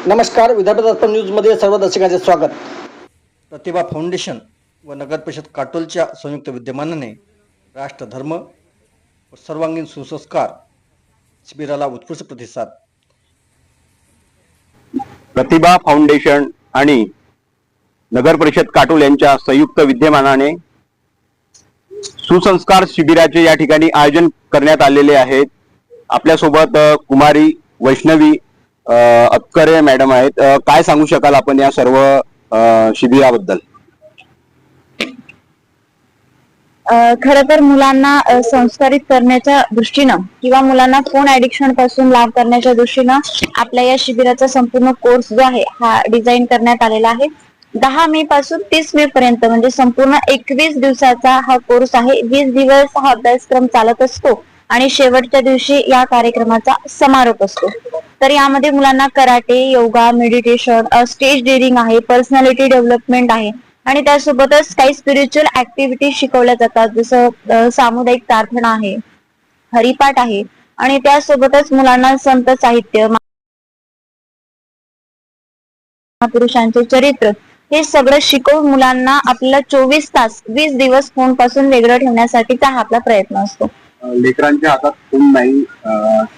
नमस्कार. विदर्भ दर्पण न्यूजमध्ये सर्व दर्शकांचे स्वागत. प्रतिभा फाउंडेशन व नगर परिषद काटोलच्या संयुक्त विद्यमानाने राष्ट्रधर्म व सर्वांगीण सुसंस्कार शिबिराला उत्कृष्ट प्रतिसाद. प्रतिभा फाउंडेशन आणि नगर परिषद काटोल यांच्या संयुक्त विद्यमानाने सुसंस्कार शिबिराचे या ठिकाणी आयोजन करण्यात आलेले आहेत. आपल्यासोबत कुमारी वैष्णवी अक्करे मॅडम आहेत. काय सांगू शकाल आपण या सर्व शिबिराबद्दल? खरं तर मुलांना संस्कारित करण्याच्या दृष्टीनं किंवा मुलांना फोन ऍडिक्शन पासून लाभ करण्याच्या दृष्टीनं आपल्या या शिबिराचा संपूर्ण कोर्स जो आहे हा डिझाईन करण्यात आलेला आहे. 10 मे पासून 30 मे पर्यंत म्हणजे संपूर्ण 21 दिवसाचा हा कोर्स आहे. 20 दिवस हा अभ्यासक्रम चालत असतो आणि शेवटच्या दिवशी या कार्यक्रमाचा समारोप असतो. तर यामध्ये मुलांना karate, yoga, meditation, stage daring आहे, पर्सनॅलिटी डेव्हलपमेंट आहे आणि त्यासोबतच काही स्पिरिच्युअल ऍक्टिव्हिटी शिकवल्या जातात, जसं सामुदायिक प्रार्थना आहे, हरिपाठ आहे आणि त्यासोबतच मुलांना संत साहित्य, महापुरुषांचे चरित्र हे सगळं शिकवून मुलांना आपल्याला 24 तास 20 दिवस फोन पासून वेगळं ठेवण्यासाठीचा हा आपला प्रयत्न असतो. लेकरांच्या हातात फोन नाही,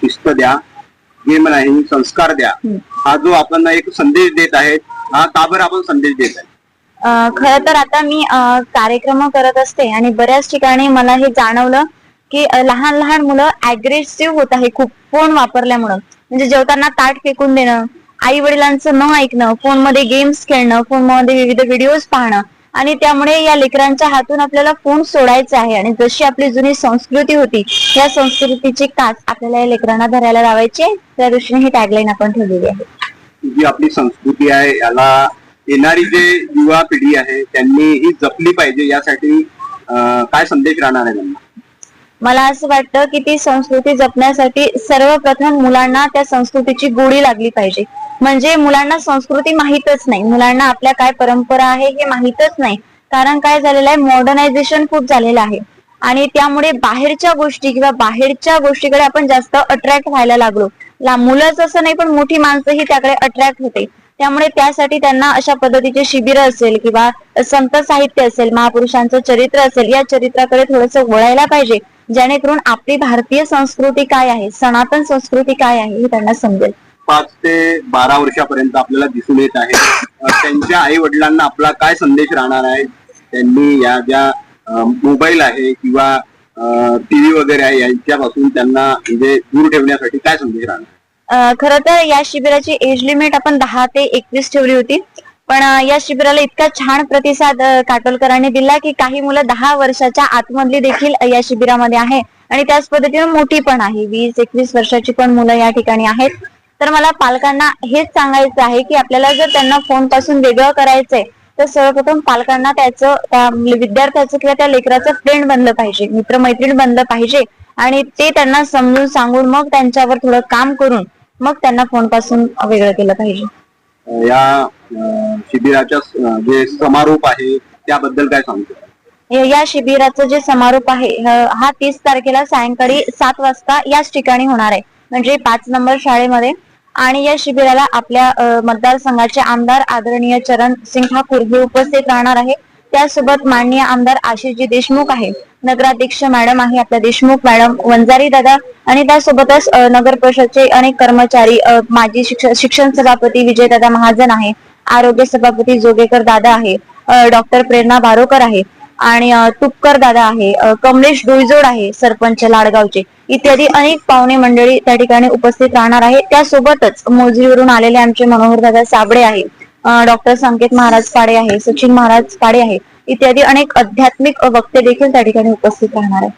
शिस्त द्या, गेम नाही, संस्कार द्या, हा जो आपण एक संदेश देत आहे, हा का बरं आपण संदेश देत आहे? खरं तर आता मी कार्यक्रम करत असते आणि बऱ्याच ठिकाणी मला हे जाणवलं की लहान लहान मुलं अग्रेसिव्ह होत आहे खूप फोन वापरल्यामुळं. म्हणजे जेवताना ताट फेकून देणं, आई वडिलांचं न ऐकणं, फोनमध्ये गेम्स खेळणं, फोनमध्ये विविध व्हिडिओज पाहणं आणि त्यामुळे या लेकरांच्या हातून आपल्याला फोन सोडायचा आहे आणि जशी आपली जुनी संस्कृती होती या संस्कृतीची कास आपल्याला या लेकरांना धरायला लावायची आहे. त्या दृष्टीने ही टॅगलाईन आपण ठेवलेली आहे. जी आपली संस्कृती आहे याला येणारी जे युवा पिढी आहे त्यांनी ही जपली पाहिजे, यासाठी काय संदेश राहणार आहे त्यांना? मला असं वाटतं की ती संस्कृती जपण्यासाठी सर्वप्रथम मुलांना त्या संस्कृतीची गोडी लागली पाहिजे. म्हणजे मुलांना संस्कृती माहीतच नाही, मुलांना आपल्या काय परंपरा आहे हे माहीतच नाही. कारण काय झालेलं आहे, मॉडर्नायझेशन खूप झालेलं आहे आणि त्यामुळे बाहेरच्या गोष्टी किंवा बाहेरच्या गोष्टीकडे आपण जास्त अट्रॅक्ट व्हायला लागलो. मुलंच असं नाही पण मोठी माणसंही त्याकडे अट्रॅक्ट होते. त्यामुळे त्यासाठी त्यांना अशा पद्धतीचे शिबिर असेल किंवा संत साहित्य असेल, महापुरुषांचं चरित्र असेल, या चरित्राकडे थोडंसं वळायला पाहिजे, जेणेकरून आपली भारतीय संस्कृती काय आहे, सनातन संस्कृती काय आहे हे त्यांना समजेल. 5 ते 12 वर्षापर्यंत आपल्याला दिसून येत आहे, त्यांच्या आई वडिलांना आपला काय संदेश राहणार आहे? त्यांनी या ज्या मोबाईल आहे किंवा टीव्ही वगैरे आहे यांच्यापासून त्यांना म्हणजे दूर ठेवण्यासाठी काय संदेश राहणार? खरं तर या शिबिराची एज लिमिट आपण 10 ते 21 ठेवली होती, पण या शिबिराला इतका छान प्रतिसाद काटोलकरांनी दिला की काही मुलं 10 वर्षाच्या आतमधली देखील या शिबिरामध्ये आहे आणि त्याच पद्धतीने मोठी पण आहे, 20-21 वर्षाची पण मुलं या ठिकाणी आहेत. तर मला पालकांना हेच सांगायचं आहे की आपल्याला जर त्यांना फोन पासून वेगळं करायचंय तर सर्वप्रथम पालकांना त्याचं त्या विद्यार्थ्याचं किंवा त्या लेकराचं फ्रेंड बनलं पाहिजे, मित्रमैत्रीण बनलं पाहिजे आणि ते त्यांना समजून सांगून मग त्यांच्यावर थोडं काम करून मग त्यांना फोन पासून वेगळं केलं पाहिजे. या शिबिराच्या जे समारोप आहे त्याबद्दल काय सांगतो? या शिबिराचं जे समारोप आहे हा 30 तारखेला सायंकाळी 7 वाजता याच ठिकाणी होणार आहे, म्हणजे 5 नंबर शाळेमध्ये. आणि या शिबिराला आपल्या मतदारसंघाचे आमदार आदरणीय चरण सिंग ठाकूर हे उपस्थित राहणार आहे. त्यासोबत माननीय आमदार आशिषजी देशमुख आहे, नगराध्यक्ष मॅडम आहे आपल्या देशमुख मॅडम, वंजारी दादा आणि त्यासोबतच नगर परिषदचे अनेक कर्मचारी, माजी शिक्षण सभापती विजयदादा महाजन आहे, आरोग्य सभापती जोगेकर दादा आहे, डॉक्टर प्रेरणा बारोकर आहे आणि तुपकर दादा आहे, कमलेश डोईजोड आहे सरपंच लाडगावचे, इत्यादी अनेक पाहुणे मंडळी त्या ठिकाणी उपस्थित राहणार आहे. त्यासोबतच मोजरीवरून आलेले आमचे मनोहर दादा साबळे आहे, डॉक्टर संकेत महाराज पाडे आहे, सचिन महाराज पाडे आहे, इत्यादी अनेक आध्यात्मिक वक्ते देखील त्या ठिकाणी उपस्थित राहणार आहे.